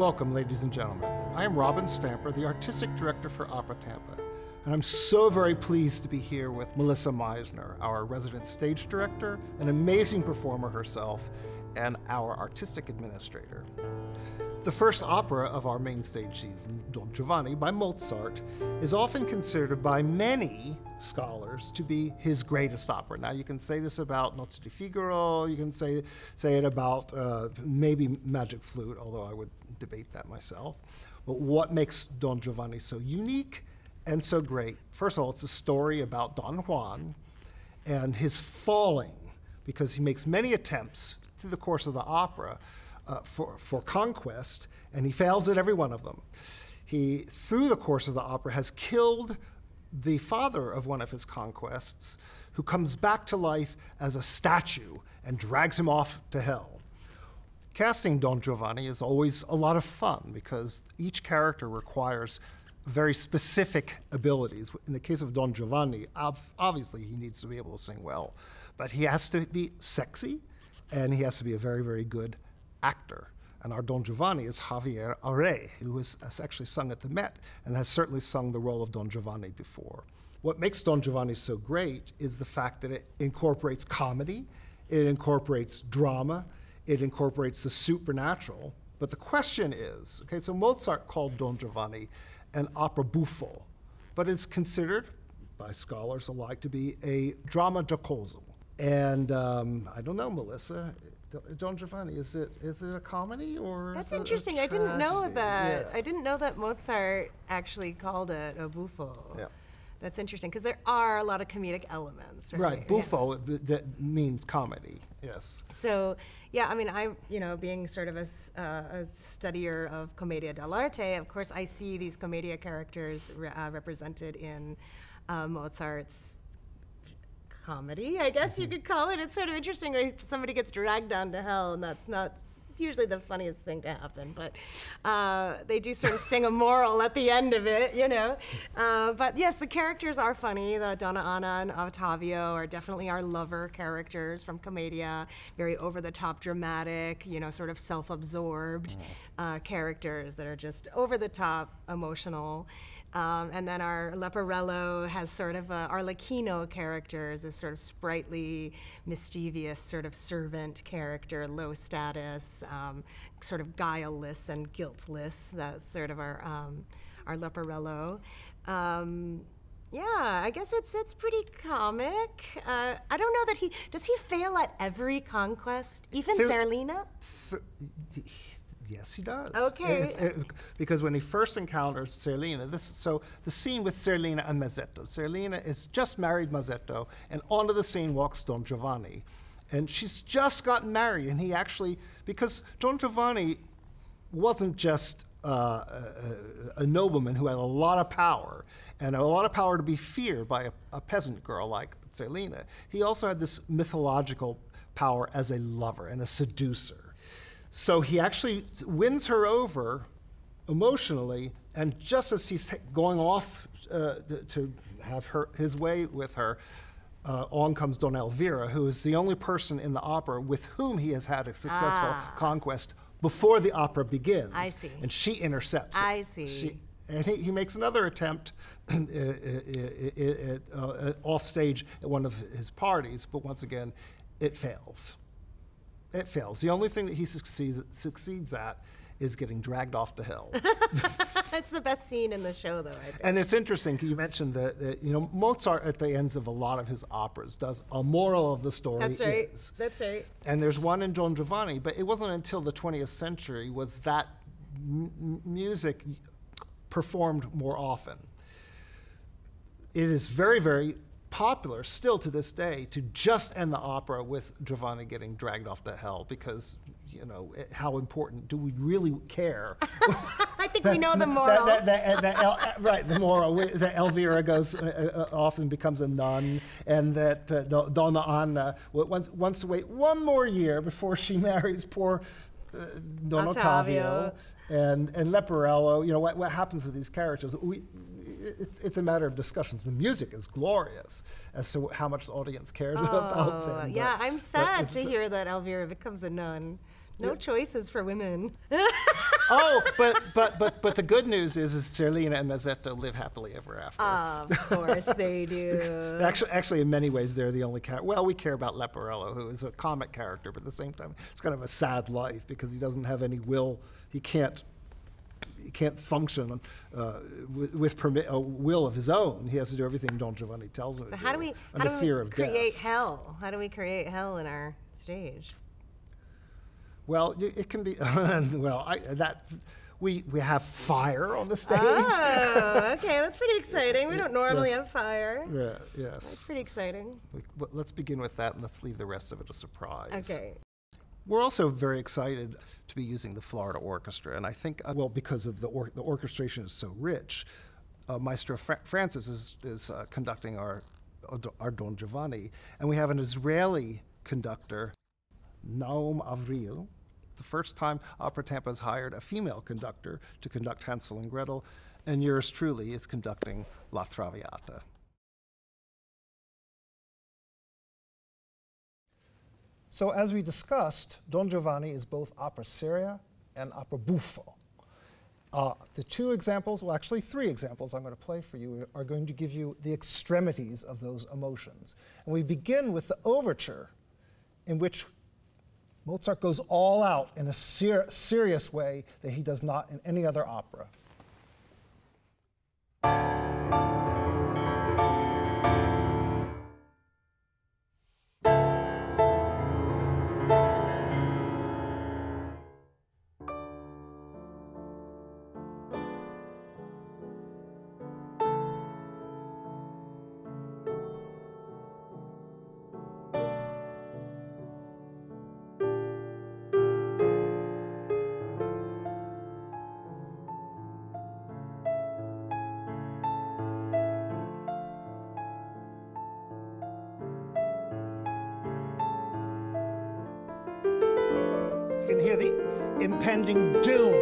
Welcome, ladies and gentlemen. I am Robin Stamper, the Artistic Director for Opera Tampa, and I'm so very pleased to be here with Melissa Misener, our resident stage director, an amazing performer herself, and our artistic administrator. The first opera of our main stage season, Don Giovanni by Mozart, is often considered by many scholars to be his greatest opera. Now you can say this about Nozze di Figaro, you can say it about maybe Magic Flute, although I would debate that myself. But what makes Don Giovanni so unique and so great? First of all, it's a story about Don Juan and his falling, because he makes many attempts through the course of the opera for conquest, and he fails at every one of them. He, through the course of the opera, has killed the father of one of his conquests, who comes back to life as a statue and drags him off to hell. Casting Don Giovanni is always a lot of fun because each character requires very specific abilities. In the case of Don Giovanni, obviously he needs to be able to sing well, but he has to be sexy and he has to be a very, very good actor. And our Don Giovanni is Javier Arre, who has actually sung at the Met and has certainly sung the role of Don Giovanni before. What makes Don Giovanni so great is the fact that it incorporates comedy, it incorporates drama, it incorporates the supernatural. But the question is, okay, so Mozart called Don Giovanni an opera buffo, but it's considered by scholars alike to be a dramma giocoso. And I don't know, Melissa, Don Giovanni, is it a comedy or? That's is it interesting. a I didn't know that. Yeah. I didn't know that Mozart actually called it a buffo. Yeah. That's interesting because there are a lot of comedic elements, right? Right, buffo that means comedy. Yes. So, yeah, I mean, being sort of a studier of commedia dell'arte, of course, I see these commedia characters represented in Mozart's comedy, I guess you could call it. It's sort of interesting when somebody gets dragged down to hell, and that's not usually the funniest thing to happen, but they do sort of sing a moral at the end of it, you know. But yes, the characters are funny. The Donna Anna and Ottavio are definitely our lover characters from Commedia, very over-the-top dramatic, you know, sort of self-absorbed characters that are just over-the-top emotional. And then our Leporello has sort of Arlecchino characters, this sort of sprightly, mischievous sort of servant character, low status, sort of guileless and guiltless. That's sort of our Leporello. Yeah, I guess it's pretty comic. I don't know that does he fail at every conquest, even Zerlina? Yes, he does. Okay. Because when he first encounters Zerlina, so the scene with Zerlina and Mazzetto. Zerlina is just married Mazzetto, and onto the scene walks Don Giovanni. And she's just gotten married, and he actually, because Don Giovanni wasn't just a nobleman who had a lot of power, and a lot of power to be feared by a peasant girl like Zerlina. He also had this mythological power as a lover and a seducer. So he actually wins her over emotionally, and just as he's going off to have his way with her, on comes Donna Elvira, who is the only person in the opera with whom he has had a successful conquest before the opera begins. I see. And she intercepts it. I see. And he makes another attempt off stage at one of his parties, but once again, it fails. It fails. The only thing that he succeeds at is getting dragged off to hell. It's the best scene in the show, though, I think. And it's interesting, you mentioned that Mozart at the ends of a lot of his operas does a moral of the story. That's right. That's right. And there's one in Don Giovanni, but it wasn't until the 20th century was that music performed more often. It is very, very popular still to this day to just end the opera with Giovanni getting dragged off to hell, because how important do we really care? I think we know the moral. Right, the moral that Elvira goes off and becomes a nun, and that Donna Anna wants to wait one more year before she marries poor Don Ottavio. And Leporello. What happens to these characters? It's a matter of discussions. The music is glorious as to how much the audience cares about them. Yeah, I'm sad to hear that Elvira becomes a nun. No choices for women. Oh, but the good news is Zerlina and Mazzetto live happily ever after. Of course they do. Actually, in many ways, they're the only character. Well, we care about Leporello, who is a comic character, but at the same time, it's kind of a sad life because he doesn't have any will. He can't function with will of his own. He has to do everything Don Giovanni tells him to do. How do we create hell? How do we create hell in our stage? Well, it can be. We have fire on the stage. Oh, okay, that's pretty exciting. We don't normally have fire. Yeah, yes. That's pretty exciting. Let's begin with that, and let's leave the rest of it a surprise. Okay. We're also very excited to be using the Florida Orchestra, and I think, because of the orchestration is so rich, Maestro Francis is conducting our Don Giovanni, and we have an Israeli conductor, Naum Avril. The first time Opera Tampa has hired a female conductor to conduct Hansel and Gretel, and yours truly is conducting La Traviata. So as we discussed, Don Giovanni is both opera seria and opera buffo. The two examples, well actually three examples I'm going to play for you are going to give you the extremities of those emotions. And we begin with the overture, in which Mozart goes all out in a serious way that he does not in any other opera. You can hear the impending doom.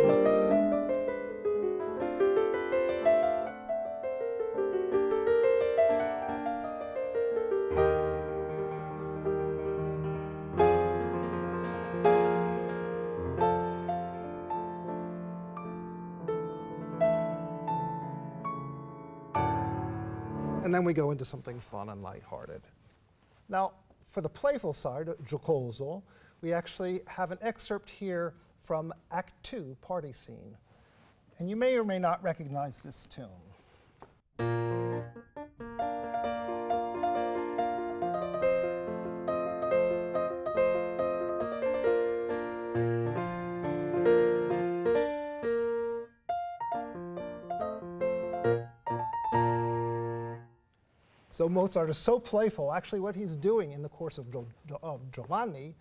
And then we go into something fun and lighthearted. Now, for the playful side, giocoso, we actually have an excerpt here from Act 2, Party Scene. And you may or may not recognize this tune. So Mozart is so playful. Actually, what he's doing in the course of Giovanni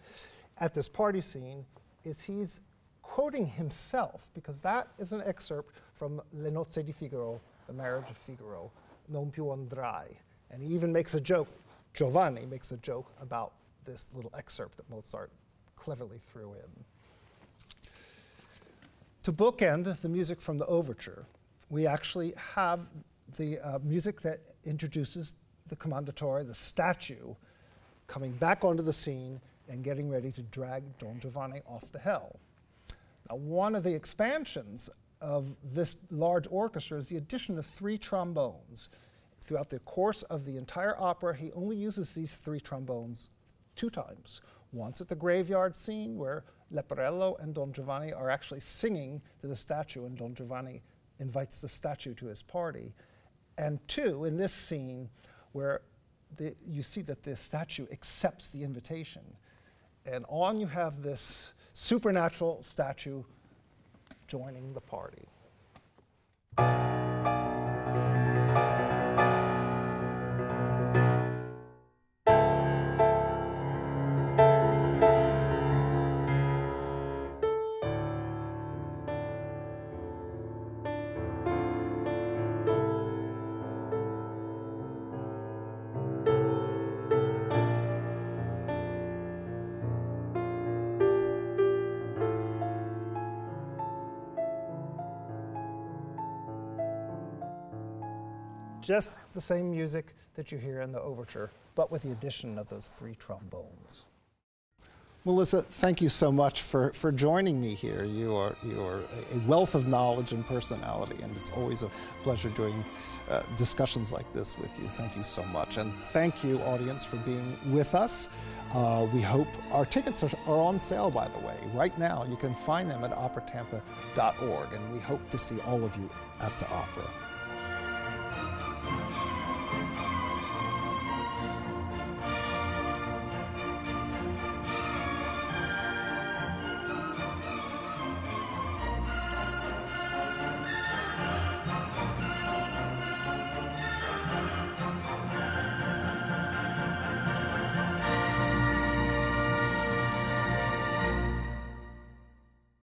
at this party scene is he's quoting himself, because that is an excerpt from Le Nozze di Figaro, The Marriage of Figaro, Non più andrai. And he even makes a joke, Giovanni makes a joke about this little excerpt that Mozart cleverly threw in. To bookend the music from the overture, we actually have the music that introduces the Commendatore, the statue, coming back onto the scene and getting ready to drag Don Giovanni off to hell. Now, one of the expansions of this large orchestra is the addition of 3 trombones. Throughout the course of the entire opera, he only uses these 3 trombones 2 times. Once at the graveyard scene, where Leporello and Don Giovanni are actually singing to the statue, and Don Giovanni invites the statue to his party. And 2, in this scene, where you see that the statue accepts the invitation. And on you have this supernatural statue joining the party. Just the same music that you hear in the overture, but with the addition of those 3 trombones. Melissa, thank you so much for joining me here. You are a wealth of knowledge and personality, and it's always a pleasure doing discussions like this with you. Thank you so much. And thank you, audience, for being with us. We hope our tickets are on sale, by the way. Right now, you can find them at operatampa.org, and we hope to see all of you at the opera.